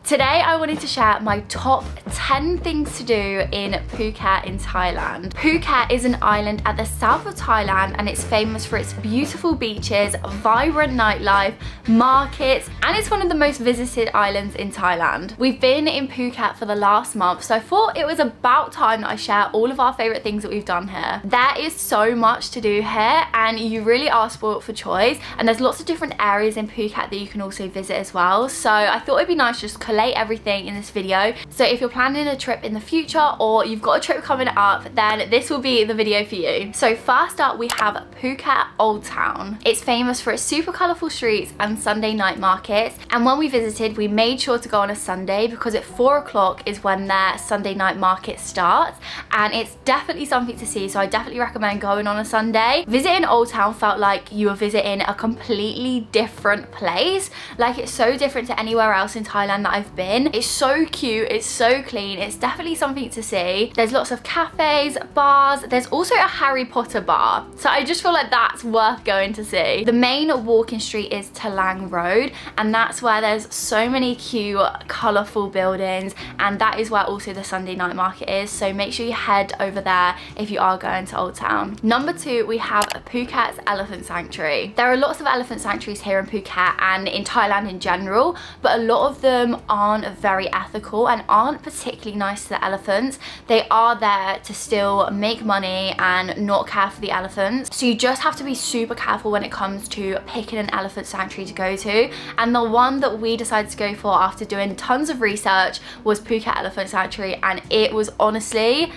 Today I wanted to share my top 10 things to do in Phuket in Thailand. Phuket is an island at the south of Thailand and it's famous for its beautiful beaches, vibrant nightlife, markets, and it's one of the most visited islands in Thailand. We've been in Phuket for the last month, so I thought it was about time that I share all of our favourite things that we've done here. There is so much to do here and you really are spoilt for choice, and there's lots of different areas in Phuket that you can also visit as well. So I thought it'd be nice to just collate everything in this video. So if you're planning a trip in the future or you've got a trip coming up, then this will be the video for you. So first up we have Phuket Old Town. It's famous for its super colourful streets and Sunday night markets, and when we visited we made sure to go on a Sunday because at 4 o'clock is when their Sunday night market starts, and it's definitely something to see, so I definitely recommend going on a Sunday. Visiting Old Town felt like you were visiting a completely different place. Like, it's so different to anywhere else in Thailand that I've been. It's so cute, it's so clean, it's definitely something to see. There's lots of cafes, bars, there's also a Harry Potter bar, so I just feel like that's worth going to see. The main walking street is Bangla Road, and that's where there's so many cute colourful buildings, and that is where also the Sunday night market is, so make sure you head over there if you are going to Old Town. Number 2, we have Phuket's Elephant Sanctuary. There are lots of elephant sanctuaries here in Phuket and in Thailand in general, but a lot of them aren't very ethical and aren't particularly nice to the elephants. They are there to still make money and not care for the elephants, so you just have to be super careful when it comes to picking an elephant sanctuary to go to. And the one that we decided to go for after doing tons of research was Phuket Elephant Sanctuary, and it was honestly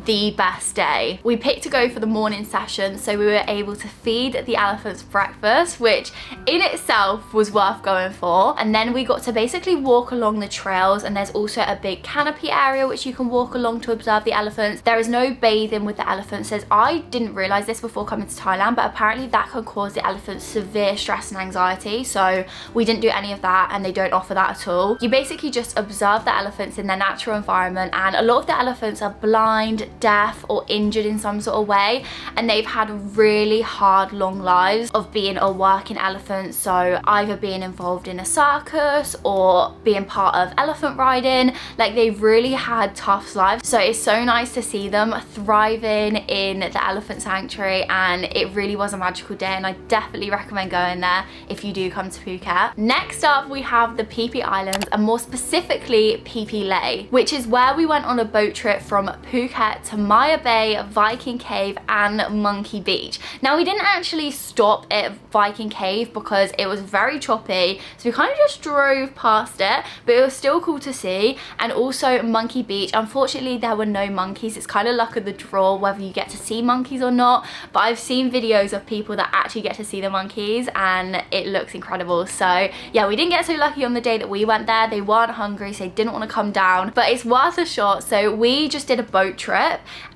the best day. We picked to go for the morning session, so we were able to feed the elephants breakfast, which in itself was worth going for, and then we got to basically walk along the trails, and there's also a big canopy area which you can walk along to observe the elephants. There is no bathing with the elephants, as I didn't realize this before coming to Thailand, but apparently that can cause the elephants severe stress and anxiety, so we didn't do any of that, and they don't offer that at all. You basically just observe the elephants in their natural environment, and a lot of the elephants are blind, deaf, or injured in some sort of way, and they've had really hard long lives of being a working elephant, so either being involved in a circus or being part of elephant riding. Like, they've really had tough lives, so it's so nice to see them thriving in the elephant sanctuary, and it really was a magical day, and I definitely recommend going there if you do come to Phuket. Next up we have the Phi Phi Islands, and more specifically Phi Phi Lay, which is where we went on a boat trip from Phuket to Maya Bay, Viking Cave, and Monkey Beach. Now, we didn't actually stop at Viking Cave because it was very choppy, so we kind of just drove past it, but it was still cool to see. And also Monkey Beach, unfortunately there were no monkeys. It's kind of luck of the draw whether you get to see monkeys or not, but I've seen videos of people that actually get to see the monkeys and it looks incredible. So yeah, we didn't get so lucky on the day that we went there. They weren't hungry, so they didn't want to come down, but it's worth a shot. So we just did a boat trip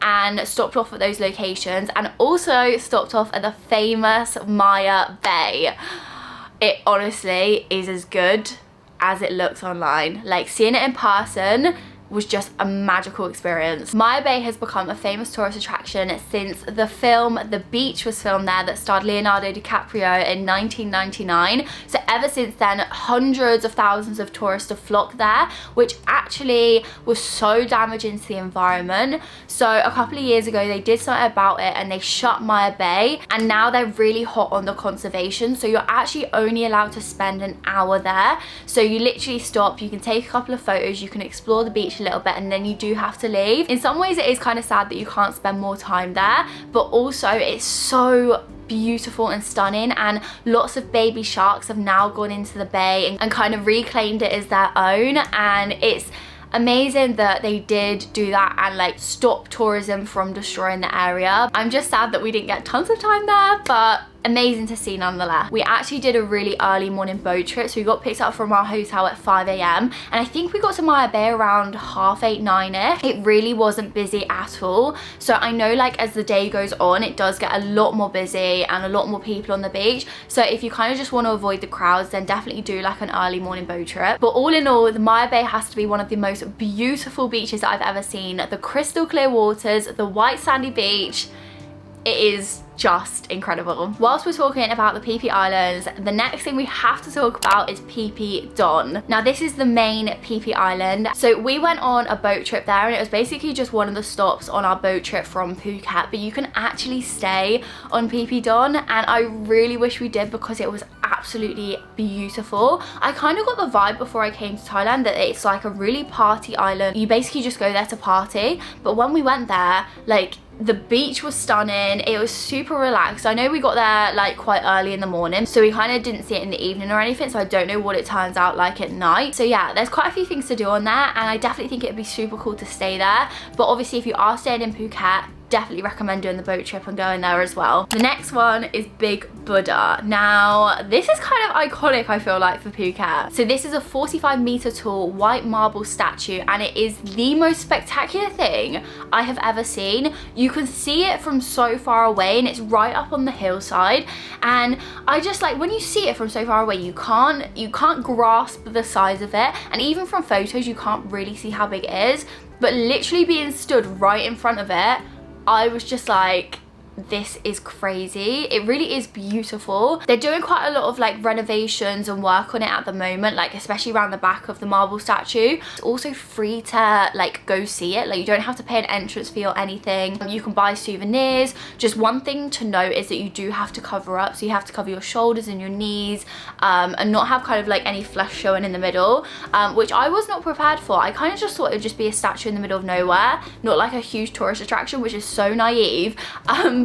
and stopped off at those locations, and also stopped off at the famous Maya Bay. It honestly is as good as it looks online. Like, seeing it in person was just a magical experience. Maya Bay has become a famous tourist attraction since the film The Beach was filmed there, that starred Leonardo DiCaprio in 1999. So ever since then, hundreds of thousands of tourists have flocked there, which actually was so damaging to the environment. So a couple of years ago they did something about it and they shut Maya Bay, and now they're really hot on the conservation, so you're actually only allowed to spend an hour there. So you literally stop, you can take a couple of photos, you can explore the beach a little bit, and then you do have to leave. In some ways it is kind of sad that you can't spend more time there, but also it's so beautiful and stunning, and lots of baby sharks have now gone into the bay and kind of reclaimed it as their own, and it's amazing that they did do that and like stop tourism from destroying the area. I'm just sad that we didn't get tons of time there, but amazing to see nonetheless. We actually did a really early morning boat trip, so we got picked up from our hotel at 5 AM, and I think we got to Maya Bay around 8:30, 9ish. It really wasn't busy at all, so I know like as the day goes on it does get a lot more busy and a lot more people on the beach, so if you kind of just want to avoid the crowds, then definitely do like an early morning boat trip. But all in all, the Maya Bay has to be one of the most beautiful beaches that I've ever seen. The crystal clear waters, the white sandy beach, it is just incredible. Whilst we're talking about the Phi Phi Islands, the next thing we have to talk about is Phi Phi Don. Now this is the main Phi Phi Island. So we went on a boat trip there, and it was basically just one of the stops on our boat trip from Phuket, but you can actually stay on Phi Phi Don, and I really wish we did because it was absolutely beautiful. I kind of got the vibe before I came to Thailand that it's like a really party island. You basically just go there to party, but when we went there, like, the beach was stunning. It was super relaxed. I know we got there like quite early in the morning, so we kind of didn't see it in the evening or anything, so I don't know what it turns out like at night. So yeah, there's quite a few things to do on there, and I definitely think it'd be super cool to stay there. But obviously if you are staying in Phuket, definitely recommend doing the boat trip and going there as well. The next one is Big Buddha. Now this is kind of iconic, I feel like, for Phuket. So this is a 45-meter tall white marble statue, and it is the most spectacular thing I have ever seen. You can see it from so far away, and it's right up on the hillside, and I just like, when you see it from so far away, you can't grasp the size of it, and even from photos you can't really see how big it is, but literally being stood right in front of it, I was just like, this is crazy. It really is beautiful. They're doing quite a lot of like renovations and work on it at the moment, like especially around the back of the marble statue. It's also free to like go see it. Like, you don't have to pay an entrance fee or anything. You can buy souvenirs. Just one thing to note is that you do have to cover up, so you have to cover your shoulders and your knees, and not have kind of like any flesh showing in the middle, which I was not prepared for. I kind of just thought it would just be a statue in the middle of nowhere, not like a huge tourist attraction, which is so naive.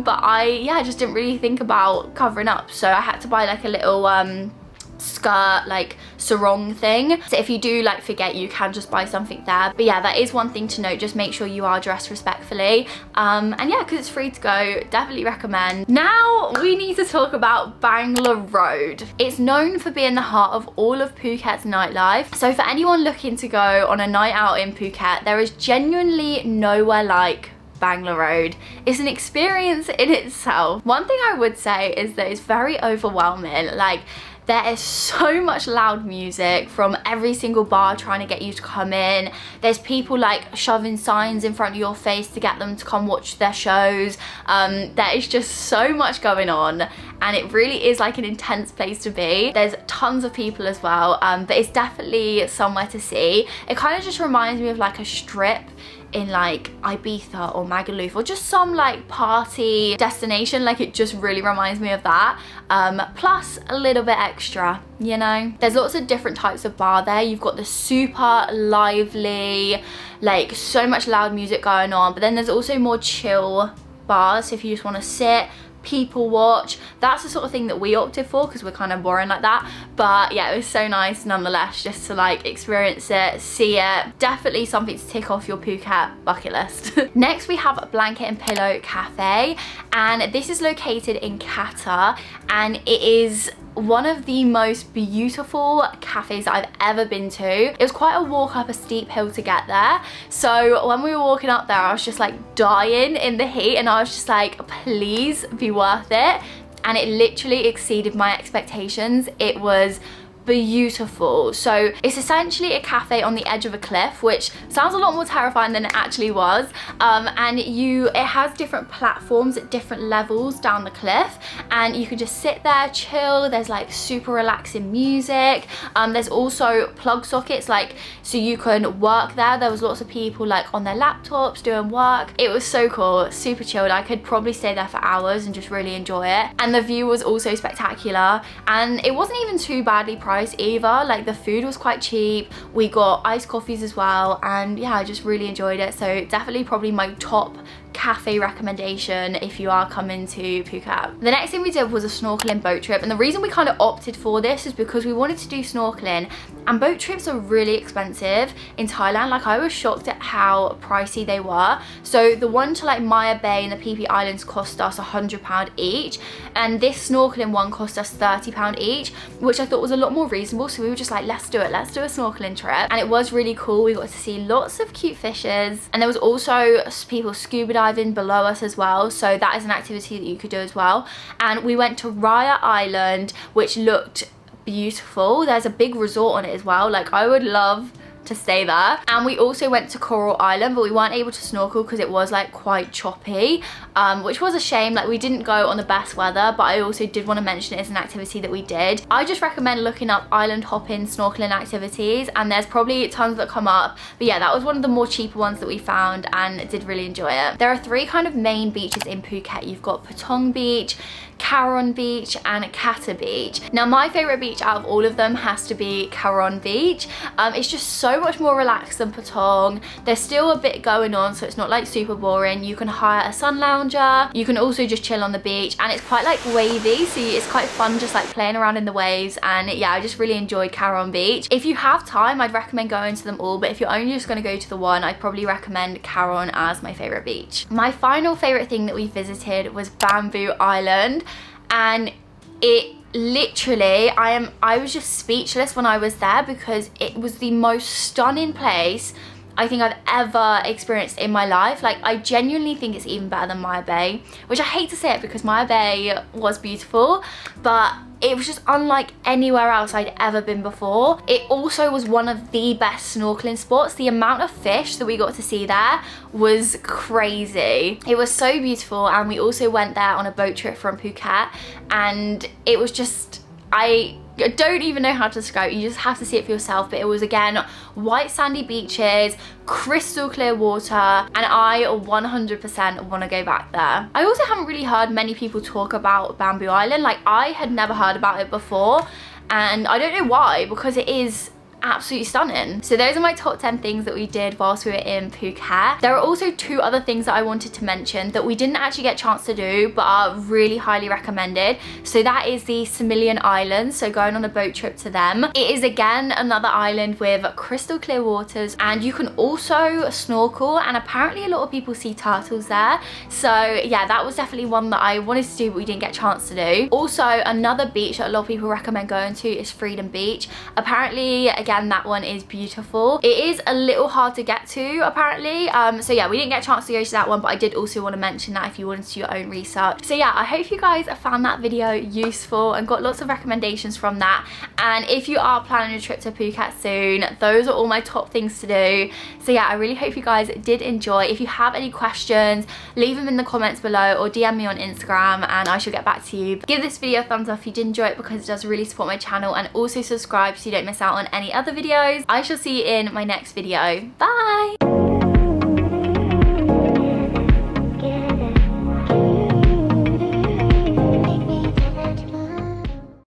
But I just didn't really think about covering up, so I had to buy like a little skirt, like sarong thing. So if you do like forget, you can just buy something there. But yeah, that is one thing to note. Just make sure you are dressed respectfully, and yeah, because it's free to go, definitely recommend. Now we need to talk about Bangla Road. It's known for being the heart of all of Phuket's nightlife. So for anyone looking to go on a night out in Phuket, there is genuinely nowhere like Bangla Road. It's an experience in itself. One thing I would say is that it's very overwhelming. Like, there is so much loud music from every single bar trying to get you to come in. There's people like shoving signs in front of your face to get them to come watch their shows. There is just so much going on, and it really is like an intense place to be. There's tons of people as well, but it's definitely somewhere to see. It kind of just reminds me of like a strip in like Ibiza or Magaluf, or just some like party destination. Like, it just really reminds me of that, plus a little bit extra, you know. There's lots of different types of bar there. You've got the super lively, like so much loud music going on, but then there's also more chill bars. So if you just want to sit, people watch, that's the sort of thing that we opted for because we're kind of boring like that. But yeah, it was so nice nonetheless just to like experience it, see it. Definitely something to tick off your Phuket bucket list. Next we have Blanket and Pillow Cafe, and this is located in Qatar, and it is one of the most beautiful cafes that I've ever been to. It was quite a walk up a steep hill to get there, so when we were walking up there I was just like dying in the heat, and I was just like, please be worth it. And it literally exceeded my expectations. It was beautiful. So it's essentially a cafe on the edge of a cliff, which sounds a lot more terrifying than it actually was, and it has different platforms at different levels down the cliff, and you can just sit there, chill. There's like super relaxing music. There's also plug sockets, like, so you can work there. There was lots of people like on their laptops doing work. It was so cool, super chilled. I could probably stay there for hours and just really enjoy it. And the view was also spectacular, and it wasn't even too badly priced either. Like, the food was quite cheap. We got iced coffees as well, and yeah, I just really enjoyed it. So definitely probably my top cafe recommendation if you are coming to Phuket. The next thing we did was a snorkeling boat trip, and the reason we kind of opted for this is because we wanted to do snorkeling, and boat trips are really expensive in Thailand. Like, I was shocked at how pricey they were. So the one to like Maya Bay and the Phi Phi Islands cost us £100 each, and this snorkeling one cost us £30 each, which I thought was a lot more reasonable. So we were just like, let's do it, let's do a snorkeling trip. And it was really cool. We got to see lots of cute fishes, and there was also people scuba diving below us as well, so that is an activity that you could do as well. And we went to Raya Island, which looked beautiful. There's a big resort on it as well. Like, I would love to stay there. And we also went to Coral Island, but we weren't able to snorkel because it was like quite choppy, which was a shame. Like we didn't go on the best weather, but I also did want to mention it as an activity that we did. I just recommend looking up island hopping snorkeling activities, and there's probably tons that come up, but yeah, that was one of the more cheaper ones that we found and did really enjoy it. There are 3 kind of main beaches in Phuket. You've got Patong Beach, Karon Beach and Kata Beach. Now my favorite beach out of all of them has to be Karon Beach. It's just so much more relaxed than Patong. There's still a bit going on, so it's not like super boring. You can hire a sun lounger, you can also just chill on the beach, and it's quite like wavy, so it's quite fun just like playing around in the waves. And yeah, I just really enjoyed Karon Beach. If you have time, I'd recommend going to them all, but if you're only just going to go to the one, I'd probably recommend Karon as my favorite beach. My final favorite thing that we visited was Bamboo Island, and it literally, I was just speechless when I was there because it was the most stunning place I think I've ever experienced in my life. Like I genuinely think it's even better than Maya Bay, which I hate to say it because Maya Bay was beautiful, but it was just unlike anywhere else I'd ever been before. It also was one of the best snorkeling spots. The amount of fish that we got to see there was crazy. It was so beautiful, and we also went there on a boat trip from Phuket, and it was just, I don't even know how to describe it. You just have to see it for yourself. But it was, again, white sandy beaches, crystal clear water, and I 100% want to go back there. I also haven't really heard many people talk about Bamboo Island. Like I had never heard about it before, and I don't know why, because it is absolutely stunning. So those are my top 10 things that we did whilst we were in Phuket. There are also 2 other things that I wanted to mention that we didn't actually get a chance to do but are really highly recommended. So that is the Similian Islands, so going on a boat trip to them. It is again another island with crystal clear waters, and you can also snorkel, and apparently a lot of people see turtles there. So yeah, that was definitely one that I wanted to do but we didn't get a chance to do. Also, another beach that a lot of people recommend going to is Freedom Beach. Apparently, again, that one is beautiful. It is a little hard to get to apparently, so yeah, we didn't get a chance to go to that one, but I did also want to mention that if you wanted to do your own research. So yeah, I hope you guys found that video useful and got lots of recommendations from that. And if you are planning a trip to Phuket soon, those are all my top things to do. So yeah, I really hope you guys did enjoy. If you have any questions, leave them in the comments below or DM me on Instagram and I shall get back to you. Give this video a thumbs up if you did enjoy it, because it does really support my channel, and also subscribe so you don't miss out on any other videos. I shall see you in my next video. Bye!